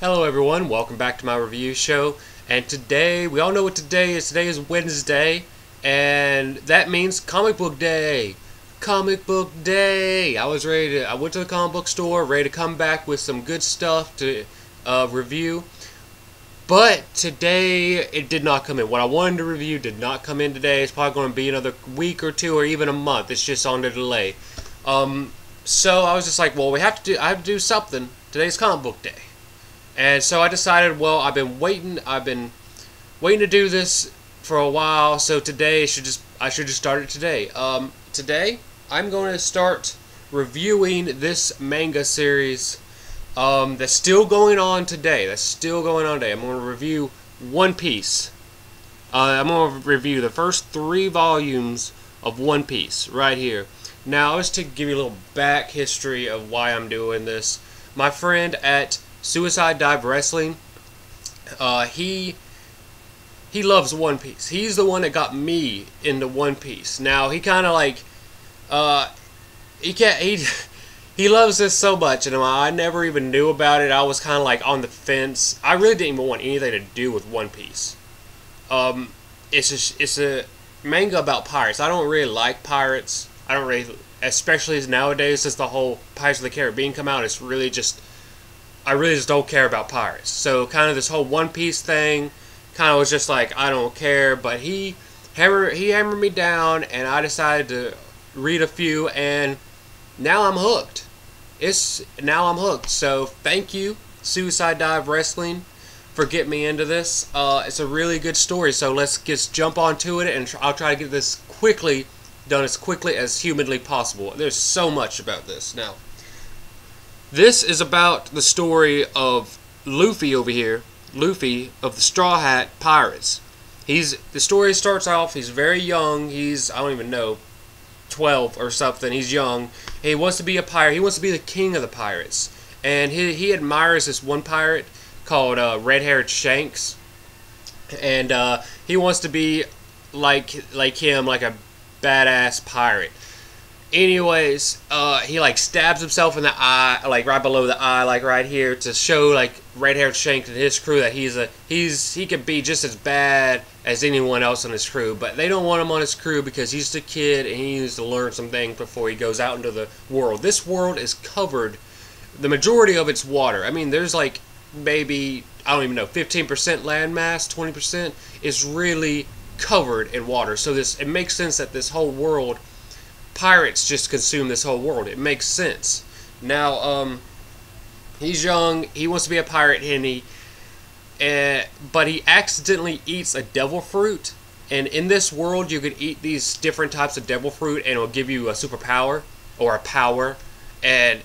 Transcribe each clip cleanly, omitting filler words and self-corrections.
Hello everyone, welcome back to my review show. And today, we all know what today is. Today is Wednesday, and that means comic book day. Comic book day! I went to the comic book store, ready to come back with some good stuff to review. But today, it did not come in. What I wanted to review did not come in today. It's probably going to be another week or two or even a month. It's just on the delay. So I was just like, well, I have to do something. Today's comic book day. And so I decided, well, I've been waiting to do this for a while, so today I should just start it today. Today I'm going to start reviewing this manga series that's still going on today. I'm going to review One Piece. I'm going to review the first 3 volumes of One Piece right here. Now, just to give you a little back history of why I'm doing this, my friend at Suicide Dive Wrestling, he loves One Piece. He's the one that got me into One Piece. Now he kind of like, he loves this so much, and I never even knew about it. I was kind of like on the fence. I really didn't even want anything to do with One Piece. It's a manga about pirates. I don't really like pirates. I don't really, especially nowadays since the whole Pirates of the Caribbean come out. It's really just, I really just don't care about pirates. So kind of this whole One Piece thing kind of was just like, I don't care. But he hammered me down, and I decided to read a few, and now I'm hooked. Now I'm hooked. So thank you, Suicide Dive Wrestling, for getting me into this. It's a really good story. So let's just jump onto it, and I'll try to get this done as quickly as humanly possible. There's so much about this now. This is about the story of Luffy over here. Luffy of the Straw Hat Pirates. The story starts off, he's very young. He's, I don't even know, 12 or something. He's young. He wants to be a pirate. He wants to be the king of the pirates. And he admires this one pirate called Red-Haired Shanks. And he wants to be like him, like a badass pirate. Anyways, he like stabs himself in the eye, like right below the eye, like right here, to show like Red-Haired Shank and his crew that he could be just as bad as anyone else on his crew. But they don't want him on his crew because he's just a kid and he needs to learn some things before he goes out into the world. This world is covered, the majority of it's water. I mean, there's like maybe, I don't even know, 15% landmass, 20% is really covered in water. So it makes sense that this whole world, pirates just consume this whole world. It makes sense. Now, he's young. He wants to be a pirate, but he accidentally eats a devil fruit. And in this world, you could eat these different types of devil fruit, and it'll give you a superpower or a power. And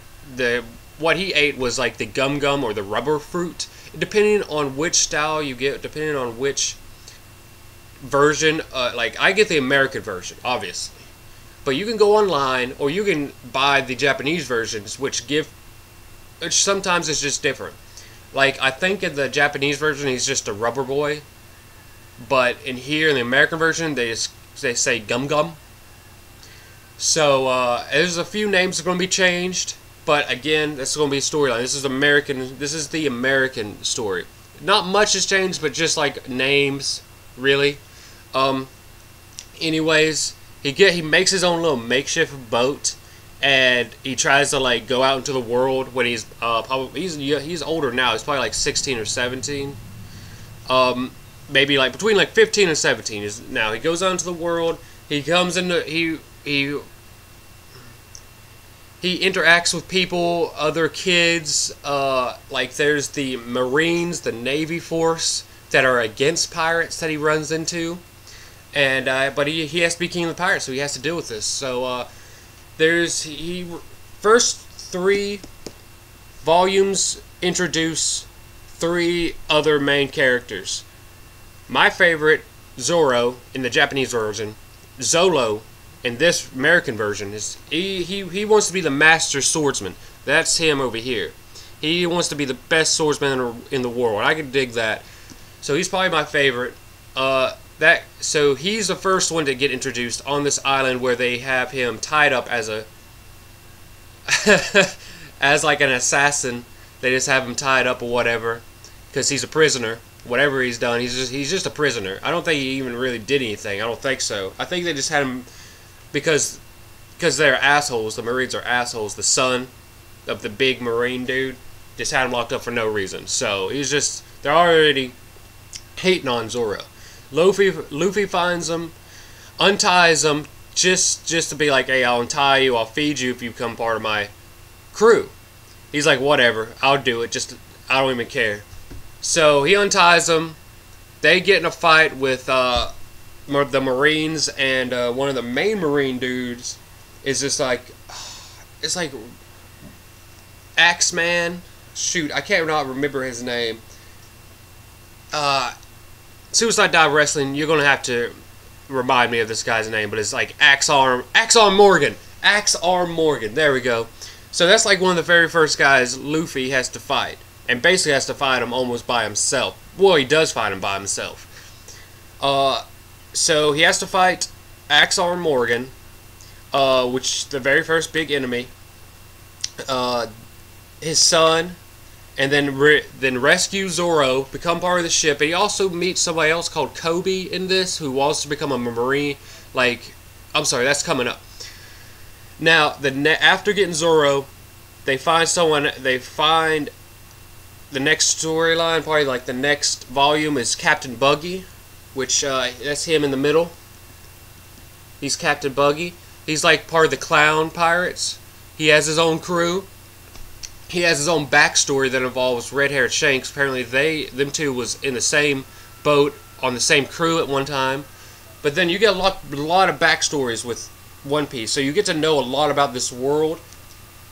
what he ate was like the gum or the rubber fruit. Depending on which style you get, depending on which version, like I get the American version, obviously. But you can go online, or you can buy the Japanese versions, which sometimes is just different. Like, I think in the Japanese version, he's just a rubber boy. But in here, in the American version, they say gum. So, there's a few names that are going to be changed. But again, this is going to be a storyline. This is the American story. Not much has changed, but just like names, really. Anyways, he makes his own little makeshift boat, and he tries to like go out into the world when he's he's older now. He's probably like 16 or 17, maybe like between like 15 and 17 is now. He goes out into the world. He comes into he interacts with people, other kids. Like there's the Marines, the Navy force that are against pirates that he runs into. And but he has to be king of the pirates, so he has to deal with this. So first 3 volumes introduce 3 other main characters. My favorite, Zoro in the Japanese version, Zolo in this American version, is he wants to be the master swordsman. That's him over here. He wants to be the best swordsman in the world. I can dig that. So he's probably my favorite. So he's the first one to get introduced on this island where they have him tied up as a as like an assassin They just have him tied up or whatever, because he's a prisoner. Whatever he's done, he's just a prisoner. I don't think he even really did anything. I don't think so. I think they just had him because they're assholes. The Marines are assholes. The son of the big Marine dude just had him locked up for no reason. So they're already hating on Zoro. Luffy finds him, unties him just to be like, hey, I'll untie you, I'll feed you if you become part of my crew. He's like, whatever, I'll do it. I don't even care. So he unties him. They get in a fight with the Marines, and one of the main Marine dudes is just like, it's like Axeman. Shoot, I can't not remember his name. Suicide Dive Wrestling, you're gonna have to remind me of this guy's name, but it's like Axarm Morgan. There we go. So that's like one of the very first guys Luffy has to fight, and basically has to fight him almost by himself. Well, he does fight him by himself. So he has to fight Axarm Morgan, which the very first big enemy. His son. And then rescue Zoro, become part of the ship. And he also meets somebody else called Kobe in this, who wants to become a Marine. I'm sorry, that's coming up. Now, after getting Zoro, they find the next storyline, probably like the next volume, is Captain Buggy, which that's him in the middle. He's Captain Buggy. He's like part of the clown pirates. He has his own crew. He has his own backstory that involves red-haired Shanks. Apparently, them two was in the same boat on the same crew at one time. But then you get a lot of backstories with One Piece, so you get to know a lot about this world.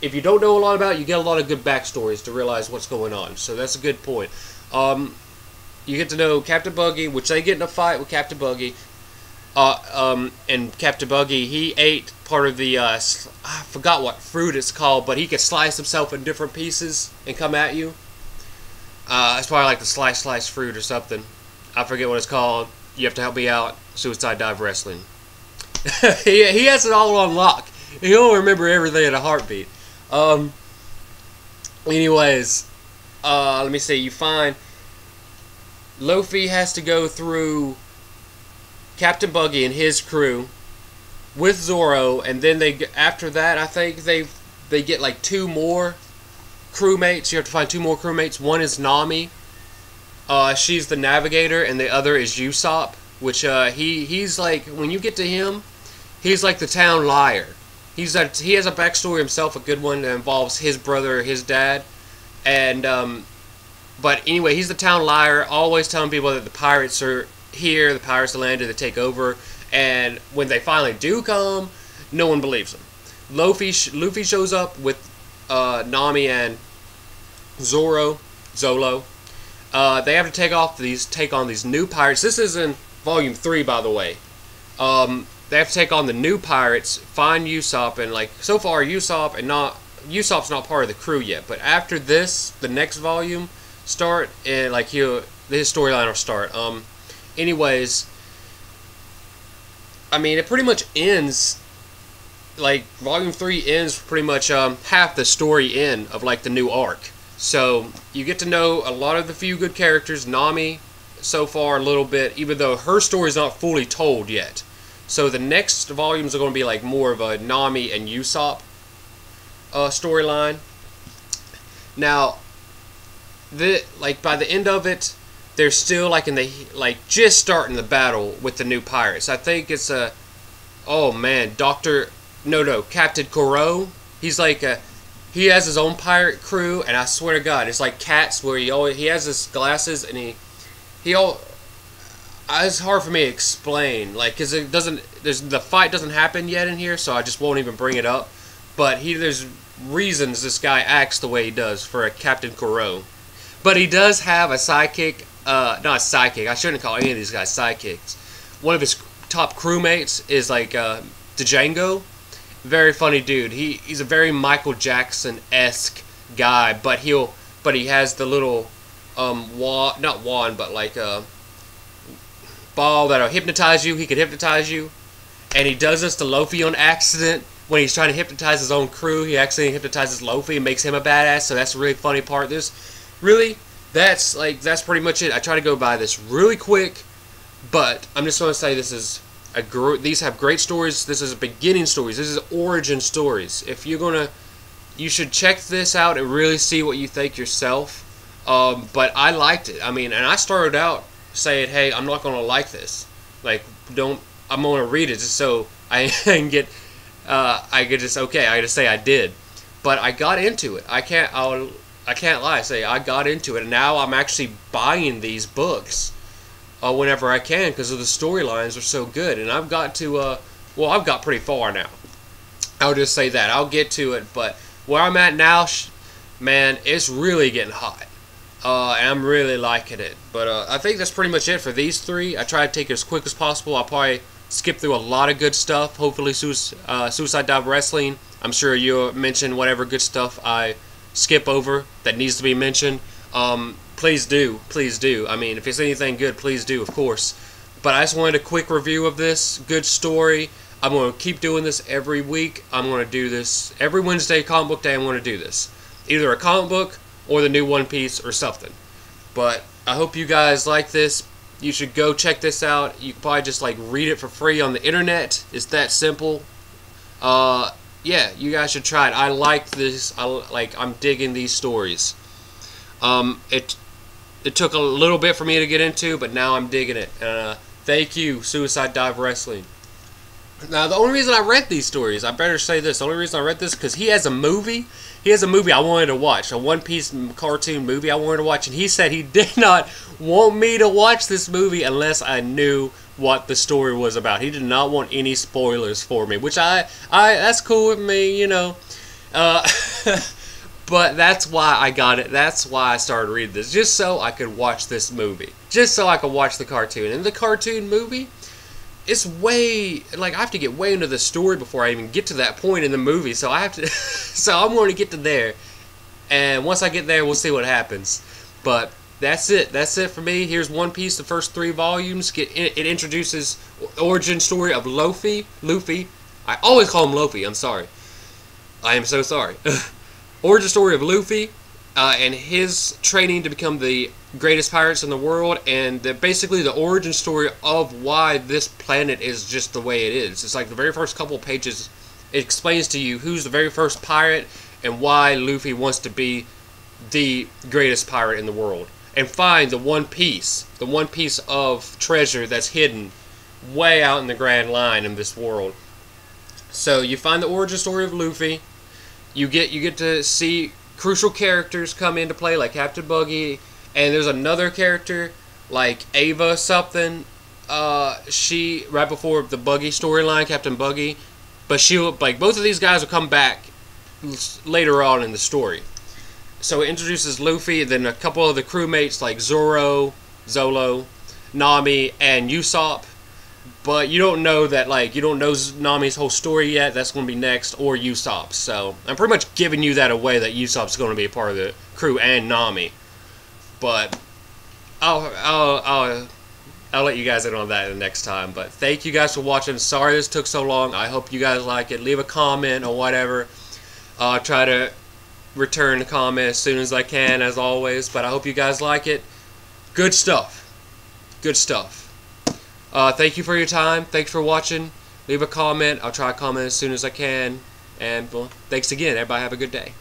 If you don't know a lot about it, you get a lot of good backstories to realize what's going on. So that's a good point. You get to know Captain Buggy, which they get in a fight with Captain Buggy. And Captain Buggy, he ate part of the, I forgot what fruit it's called, but he could slice himself in different pieces and come at you. It's probably like the slice fruit or something. I forget what it's called. You have to help me out. Suicide Dive Wrestling. he has it all on lock. He'll remember everything in a heartbeat. Anyways, let me see. You find Luffy has to go through Captain Buggy and his crew with Zoro, and then after that, I think they get like 2 more crewmates. You have to find 2 more crewmates. One is Nami. She's the navigator, and the other is Usopp, which he's like, when you get to him, he's like the town liar. He has a backstory himself, a good one that involves his brother, his dad, and but anyway, he's the town liar, always telling people that the pirates are here, the pirates landed to take over, and when they finally do come, no one believes them. Luffy shows up with Nami and Zolo. They have to take on these new pirates. This is in Volume 3, by the way. They have to take on the new pirates, find Usopp, and like so far Usopp's not part of the crew yet. But after this, the next volume start, and like his storyline will start. Anyways, I mean, it pretty much ends. Like Volume 3 ends pretty much half the story end of like the new arc. So you get to know a lot of the few good characters. Nami, so far a little bit, even though her story is not fully told yet. So the next volumes are going to be like more of a Nami and Usopp storyline. Now, by the end of it, they're still like just starting the battle with the new pirates. I think it's Captain Kuro. He's like he has his own pirate crew, and I swear to God, it's like Cats, where he has his glasses, and it's hard for me to explain, like, cause the fight doesn't happen yet in here, so I just won't even bring it up. But there's reasons this guy acts the way he does for a Captain Kuro. But he does have a sidekick, not a sidekick, I shouldn't call any of these guys sidekicks. One of his top crewmates is like Django. Very funny dude. He's a very Michael Jackson-esque guy, but he has the little not wand, but like ball that'll hypnotize you. He could hypnotize you, and he does this to Luffy on accident. when he's trying to hypnotize his own crew, he actually hypnotizes Luffy and makes him a badass. So that's a really funny part. That's pretty much it. I try to go by this really quick, but I'm just going to say this is these have great stories. This is beginning stories. This is origin stories. If you're gonna, you should check this out and really see what you think yourself. But I liked it. I mean, and I started out saying, "Hey, I'm not gonna like this. Like, I'm gonna read it just so I can get, I could just I just say I did." But I got into it. I can't lie. Say I got into it, and now I'm actually buying these books whenever I can because of the storylines are so good. And I've got to, I've got pretty far now. I'll just say that. I'll get to it, but where I'm at now, man, it's really getting hot. And I'm really liking it. But I think that's pretty much it for these three. I try to take it as quick as possible. I'll probably skip through a lot of good stuff. Hopefully, Suicide Dive Wrestling. I'm sure you'll mention whatever good stuff I skip over that needs to be mentioned. Please do. Please do. I mean, if it's anything good, please do, of course. But I just wanted a quick review of this. Good story. I'm going to keep doing this every week. I'm going to do this every Wednesday, comic book day. I'm going to do this. Either a comic book or the new One Piece or something. But I hope you guys like this. You should go check this out. You can probably just like read it for free on the internet. It's that simple. Yeah, you guys should try it. I like this. I'm digging these stories. It took a little bit for me to get into, but now I'm digging it. Thank you, Suicide Dive Wrestling. Now, the only reason I read these stories, I better say this, the only reason I read this because he has a movie. He has a movie I wanted to watch, a One Piece cartoon movie I wanted to watch, and he said he did not want me to watch this movie unless I knew what the story was about. He did not want any spoilers for me, which that's cool with me, you know. But that's why I got it. That's why I started reading this, just so I could watch this movie, just so I could watch the cartoon. And the cartoon movie, it's way, like, I have to get way into the story before I even get to that point in the movie. So I have to, so I'm going to get to there, and once I get there, we'll see what happens. But that's it. That's it for me. Here's One Piece, the first 3 volumes. It introduces the origin story of Luffy. I always call him Luffy. I'm sorry. I am so sorry. Origin story of Luffy and his training to become the greatest pirates in the world, and basically the origin story of why this planet is just the way it is. It's like the very first couple of pages, it explains to you who's the very first pirate and why Luffy wants to be the greatest pirate in the world and find the One Piece of treasure that's hidden way out in the Grand Line in this world. So you find the origin story of Luffy. You get to see crucial characters come into play like Captain Buggy, and there's another character like Ava something. She right before the Buggy storyline, Captain Buggy, but like both of these guys will come back later on in the story. So it introduces Luffy, and then a couple of the crewmates like Zolo, Nami, and Usopp. But you don't know that, like, you don't know Nami's whole story yet. That's going to be next, or Usopp's. So I'm pretty much giving you that away that Usopp's going to be a part of the crew and Nami. But I'll let you guys in on that the next time. But thank you guys for watching. Sorry this took so long. I hope you guys like it. Leave a comment or whatever. I'll try to return a comment as soon as I can, as always. But I hope you guys like it. Good stuff. Good stuff. Thank you for your time. Thanks for watching. Leave a comment. I'll try to comment as soon as I can. And, well, thanks again. Everybody have a good day.